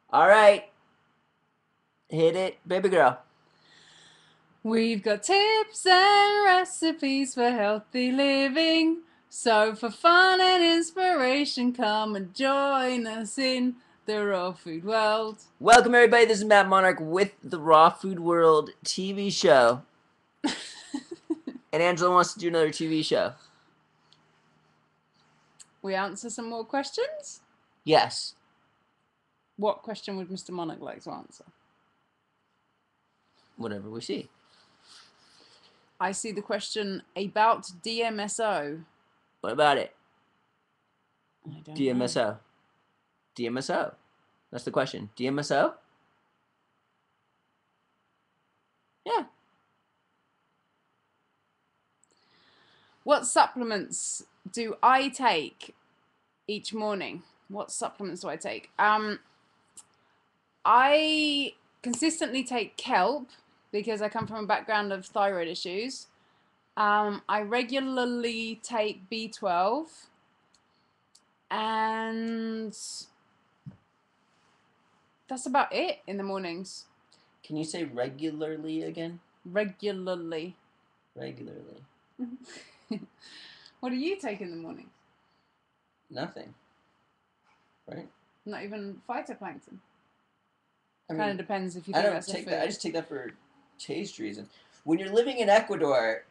All right, hit it, baby girl. We've got tips and recipes for healthy living. So, for fun and inspiration, come and join us in the raw food world. Welcome, everybody. This is Matt Monarch with the Raw Food World TV show. And Angela wants to do another TV show. We answer some more questions? Yes. What question would Mr. Monarch like to answer? Whatever we see. I see the question about DMSO. What about it? I don't know. DMSO. DMSO. That's the question. DMSO? Yeah. What supplements do I take each morning? What supplements do I take? I consistently take kelp because I come from a background of thyroid issues. I regularly take B12 and that's about it in the mornings. Can you say regularly again? Regularly. Regularly. What do you take in the morning? Nothing. Right? Not even phytoplankton. I Kind of mean, depends if you I think don't that's a take food. that. I just take that for taste reasons. When you're living in Ecuador,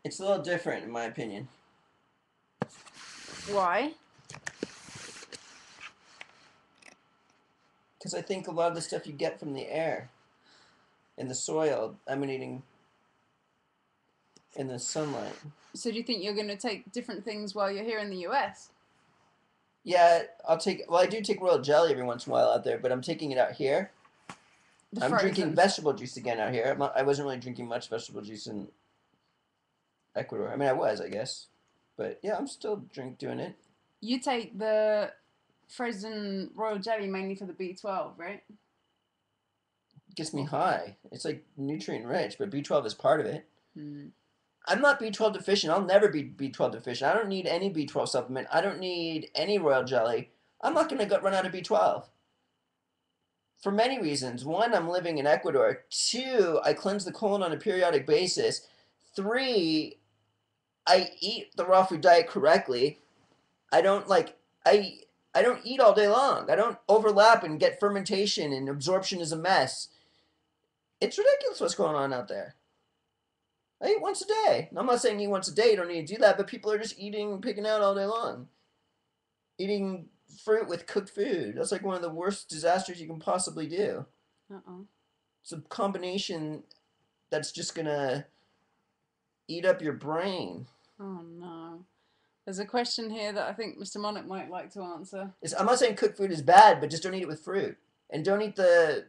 it's a little different, in my opinion. Why? Because I think a lot of the stuff you get from the air and the soil emanating in the sunlight. So do you think you're going to take different things while you're here in the US? Yeah, I'll take. Well, I do take royal jelly every once in a while out there, but I'm taking it out here. The I'm drinking frozen. vegetable juice again out here. I wasn't really drinking much vegetable juice in Ecuador. I mean, I was, I guess, but yeah, I'm still doing it. You take the frozen royal jelly mainly for the B12, right? It gets me high. It's like nutrient rich, but B12 is part of it. Hmm. I'm not B12 deficient. I'll never be B12 deficient. I don't need any B12 supplement. I don't need any royal jelly. I'm not going to run out of B12 for many reasons. One, I'm living in Ecuador. Two, I cleanse the colon on a periodic basis. Three, I eat the raw food diet correctly. I don't like I don't eat all day long. I don't overlap and get fermentation and absorption is a mess. It's ridiculous what's going on out there. I eat once a day. I'm not saying eat once a day, you don't need to do that, but people are just eating, picking out all day long. Eating fruit with cooked food. That's like one of the worst disasters you can possibly do. Uh-oh. It's a combination that's just gonna eat up your brain. Oh no. There's a question here that I think Mr. Monarch might like to answer. I'm not saying cooked food is bad, but just don't eat it with fruit, and don't eat the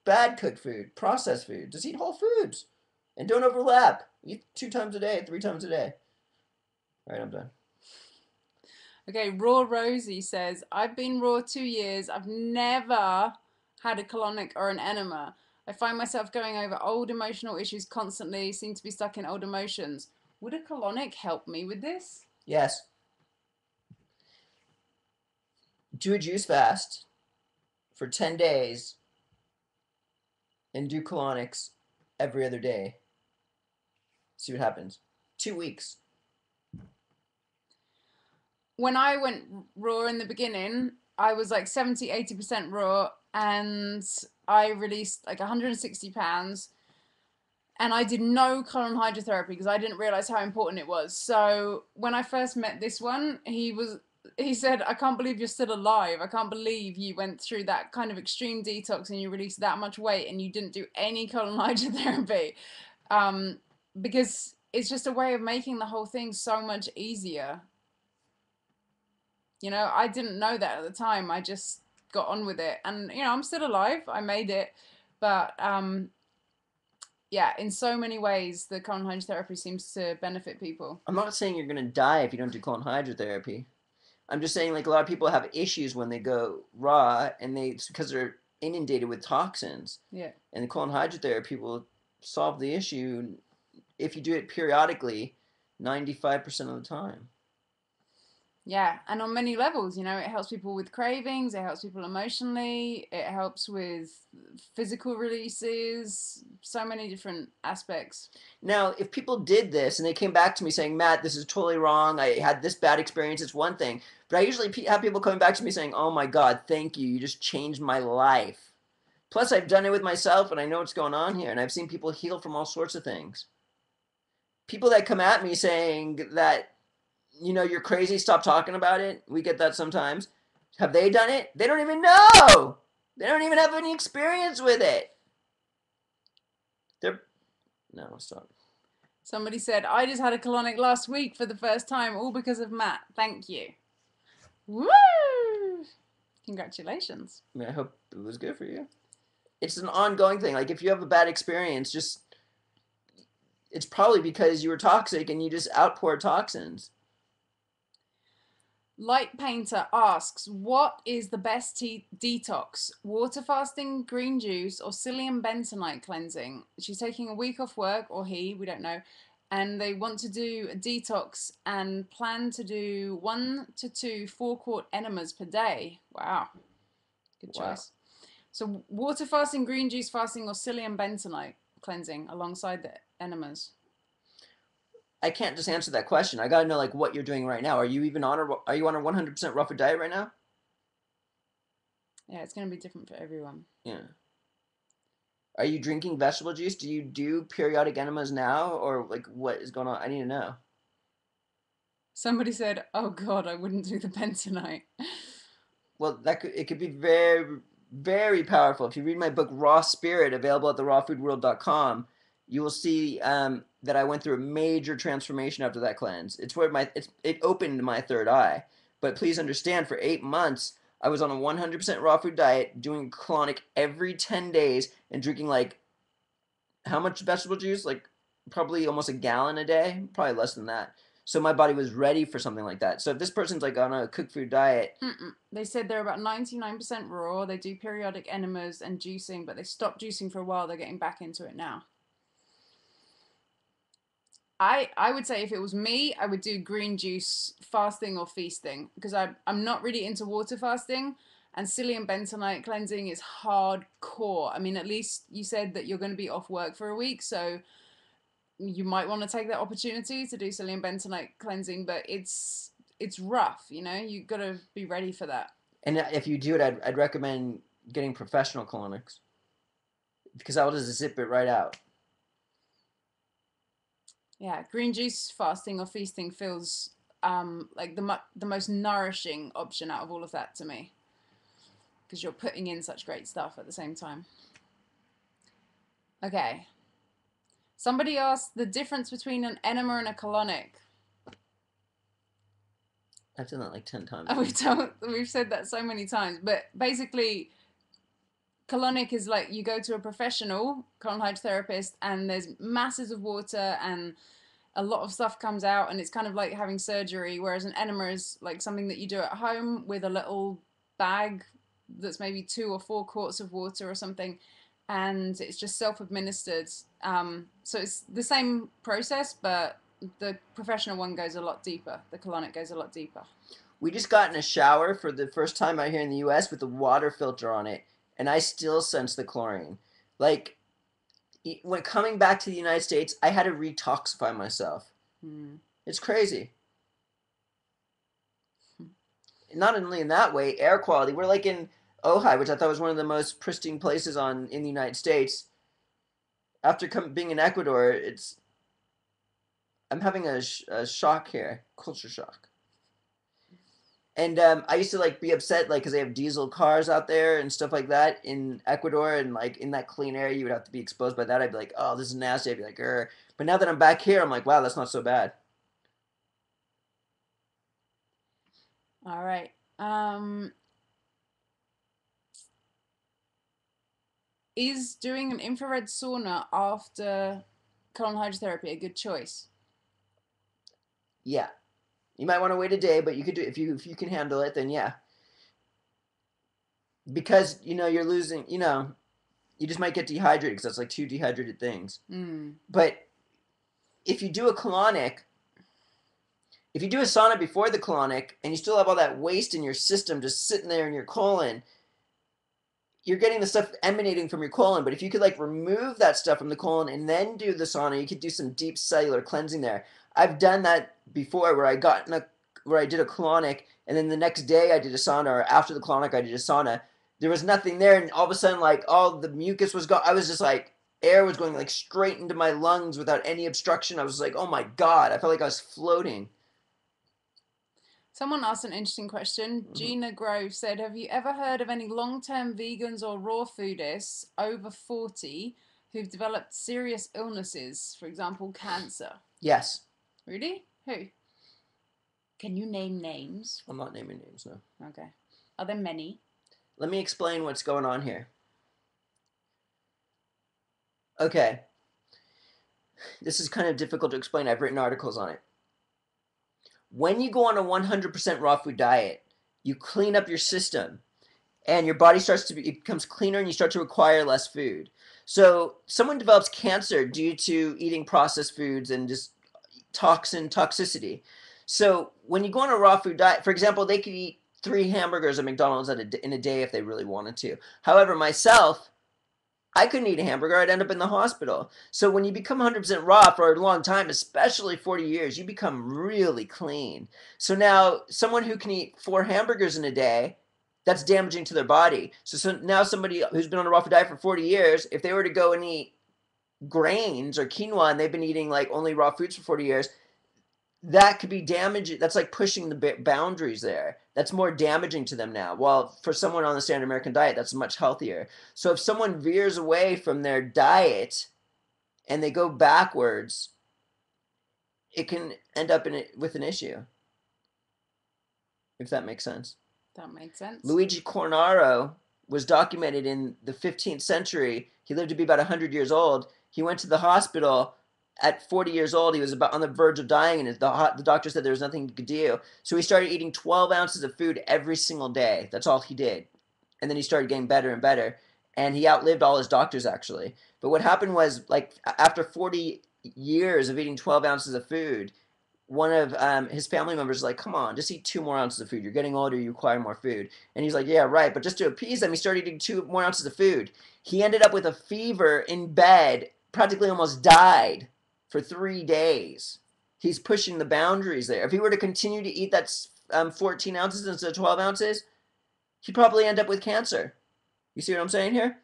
bad cooked food, processed food. Just eat whole foods, and don't overlap. Eat 2 times a day, 3 times a day. All right, I'm done. Okay, Raw Rosie says, I've been raw 2 years. I've never had a colonic or an enema. I find myself going over old emotional issues constantly, seem to be stuck in old emotions. Would a colonic help me with this? Yes, do a juice fast for 10 days, and do colonics every other day. See what happens. 2 weeks. When I went raw in the beginning, I was like 70, 80% raw, and I released like 160 pounds. And I did no colon hydrotherapy because I didn't realize how important it was. So when I first met this one, he said, I can't believe you're still alive. I can't believe you went through that kind of extreme detox and you released that much weight and you didn't do any colon hydrotherapy. Um, because it's just a way of making the whole thing so much easier. You know, I didn't know that at the time. I just got on with it. And, you know, I'm still alive. I made it. But yeah, in so many ways, the colon hydrotherapy seems to benefit people. I'm not saying you're gonna die if you don't do colon hydrotherapy. I'm just saying like a lot of people have issues when they go raw, and it's because they're inundated with toxins. Yeah. And the colon hydrotherapy will solve the issue if you do it periodically, 95% of the time. Yeah, and on many levels, it helps people with cravings, it helps people emotionally, it helps with physical releases, so many different aspects. Now, if people did this and they came back to me saying, Matt, this is totally wrong, I had this bad experience, it's one thing. But I usually have people coming back to me saying, oh my God, thank you, you just changed my life. Plus, I've done it with myself and I know what's going on here, and I've seen people heal from all sorts of things. People that come at me saying that, you're crazy, stop talking about it, we get that sometimes. Have they done it? They don't even know! They don't even have any experience with it. They're. No, stop. Somebody said, I just had a colonic last week for the first time, all because of Matt. Thank you. Woo! Congratulations. I mean, I hope it was good for you. It's an ongoing thing. Like, if you have a bad experience, it's probably because you were toxic and you just outpoured toxins. Light Painter asks, what is the best detox? Water fasting, green juice, or psyllium bentonite cleansing? She's taking a week off work, or he, we don't know, and they want to do a detox and plan to do 1 to 2 4-quart enemas per day. Wow, good Wow. choice. So water fasting, green juice fasting, or psyllium bentonite cleansing alongside the enemas? I can't just answer that question. I gotta know like what you're doing right now. Are you on a 100% raw food diet right now? Yeah, it's going to be different for everyone. Yeah. Are you drinking vegetable juice? Do you do periodic enemas now, or like what is going on? I need to know. Somebody said, "Oh God, I wouldn't do the bentonite." Well, it could be very very powerful. If you read my book Raw Spirit, available at therawfoodworld.com, you will see that I went through a major transformation after that cleanse. It opened my third eye. But please understand, for 8 months, I was on a 100% raw food diet, doing colonic every 10 days, and drinking like how much vegetable juice? Like probably almost a gallon a day, probably less than that. So my body was ready for something like that. So if this person's like on a cooked food diet, They said they're about 99% raw. They do periodic enemas and juicing, but they stopped juicing for a while. They're getting back into it now. I would say if it was me, I would do green juice fasting or feasting because I'm not really into water fasting, and psyllium bentonite cleansing is hardcore. I mean, at least you said that you're going to be off work for a week, so you might want to take that opportunity to do psyllium bentonite cleansing, but it's rough, you got to be ready for that. and if you do it, I'd recommend getting professional colonics because I will just zip it right out. Yeah, green juice fasting or feasting feels like the most nourishing option out of all of that to me because you're putting in such great stuff at the same time. Okay. Somebody asked the difference between an enema and a colonic. I've done that like 10 times. We've said that so many times, but basically colonic is like you go to a professional colon hydrotherapist and there's masses of water and a lot of stuff comes out and it's kind of like having surgery, whereas an enema is like something that you do at home with a little bag that's maybe 2 or 4 quarts of water or something, and it's just self-administered. So it's the same process, but the professional one goes a lot deeper. The colonic goes a lot deeper. We just got in a shower for the first time out here in the U.S. with a water filter on it, and I still sense the chlorine. Like, when coming back to the United States, I had to retoxify myself. It's crazy. Not only in that way, air quality. We're like in Ojai, which I thought was one of the most pristine places in the United States. After being in Ecuador, I'm having a shock here, culture shock. And I used to like be upset like because they have diesel cars out there and stuff like that in Ecuador, and like in that clean air you would have to be exposed by that. I'd be like, oh, this is nasty. I'd be like, Grr. But now that I'm back here, I'm like, wow, that's not so bad. All right. Is doing an infrared sauna after colon hydrotherapy a good choice? Yeah, you might want to wait a day, but you could do if you can handle it. Then yeah, because you're losing. You just might get dehydrated because that's like two dehydrated things. But if you do a colonic, if you do a sauna before the colonic and you still have all that waste in your system just sitting there in your colon, you're getting the stuff emanating from your colon. But if you could like remove that stuff from the colon and then do the sauna, you could do some deep cellular cleansing there. I've done that before where I did a colonic and then the next day I did a sauna, or after the colonic I did a sauna. There was nothing there, and all of a sudden like all the mucus was gone. I was just like, air was going like straight into my lungs without any obstruction. I was like, oh my God, I felt like I was floating. Someone asked an interesting question. Gina Grove said, have you ever heard of any long-term vegans or raw foodists over 40 who've developed serious illnesses, for example, cancer? Yes. Really? Who? Can you name names? I'm not naming names, no. Okay. Are there many? Let me explain what's going on here. Okay. This is kind of difficult to explain. I've written articles on it. When you go on a 100% raw food diet, you clean up your system and your body it becomes cleaner and you start to require less food. So someone develops cancer due to eating processed foods and just toxicity. So when you go on a raw food diet, for example, they could eat 3 hamburgers at McDonald's in a day if they really wanted to. However, myself, I couldn't eat a hamburger. I'd end up in the hospital. So when you become 100% raw for a long time, especially 40 years, you become really clean. So now someone who can eat 4 hamburgers in a day, that's damaging to their body. So now somebody who's been on a raw food diet for 40 years, if they were to go and eat grains or quinoa and they've been eating like only raw foods for 40 years, that could be damaging. That's like pushing the boundaries there. That's more damaging to them now. While for someone on the standard American diet, that's much healthier. So if someone veers away from their diet and they go backwards, it can end up with an issue. If that makes sense. That makes sense. Luigi Cornaro was documented in the 15th century. He lived to be about 100 years old. He went to the hospital at 40 years old. He was about on the verge of dying, and the doctor said there was nothing he could do. So he started eating 12 ounces of food every single day. That's all he did. And then he started getting better and better. And he outlived all his doctors, actually. But what happened was, like, after 40 years of eating 12 ounces of food, one of his family members was like, come on, just eat 2 more ounces of food. You're getting older, you require more food. And he's like, yeah, right. But just to appease them, he started eating 2 more ounces of food. He ended up with a fever in bed, practically almost died for 3 days. He's pushing the boundaries there. If he were to continue to eat that 14 ounces instead of 12 ounces, he'd probably end up with cancer. You see what I'm saying here?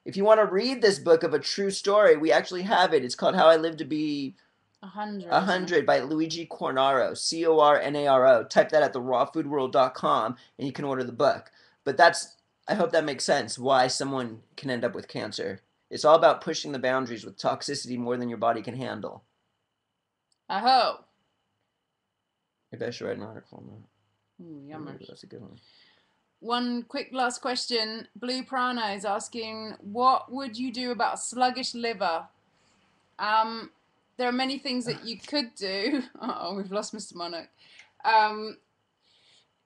If you want to read this book of a true story, we actually have it. It's called How I Lived to Be 100 by Luigi Cornaro, Cornaro. Type that at therawfoodworld.com and you can order the book. But I hope that makes sense why someone can end up with cancer. It's all about pushing the boundaries with toxicity more than your body can handle. I hope. Maybe I should write an article on that. Yummer. That's a good one. One quick last question. Blue Prana is asking, what would you do about sluggish liver? There are many things that you could do. Uh-oh, we've lost Mr. Monarch.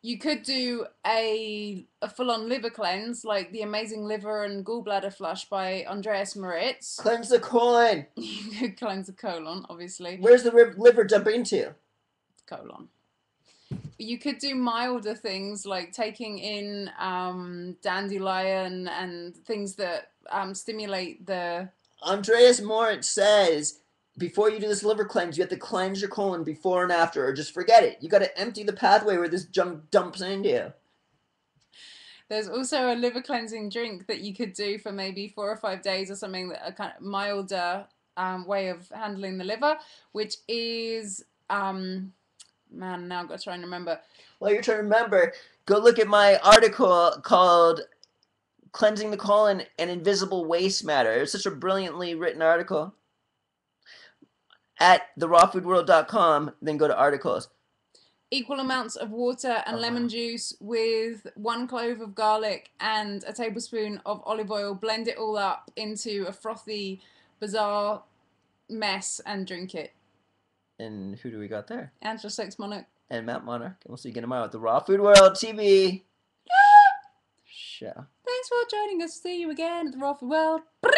You could do a full-on liver cleanse, like the Amazing Liver and Gallbladder Flush by Andreas Moritz. Cleanse the colon. You could cleanse the colon, obviously. Where's the liver dump into? Colon. You could do milder things like taking in dandelion and things that stimulate the... Andreas Moritz says, before you do this liver cleanse, you have to cleanse your colon before and after, or just forget it. You got to empty the pathway where this junk dumps into you. There's also a liver cleansing drink that you could do for maybe 4 or 5 days or something, that a kind of milder way of handling the liver, which is, man, now I've got to try and remember. While you're trying to remember, go look at my article called Cleansing the Colon and Invisible Waste Matter. It's such a brilliantly written article. At therawfoodworld.com, then go to articles. Equal amounts of water and lemon juice with 1 clove of garlic and a tablespoon of olive oil. Blend it all up into a frothy, bizarre mess and drink it. And who do we got there? Angela Sex Monarch. And Matt Monarch. And we'll see you again tomorrow at the Raw Food World TV show. Thanks for joining us. See you again at the Raw Food World. Bring!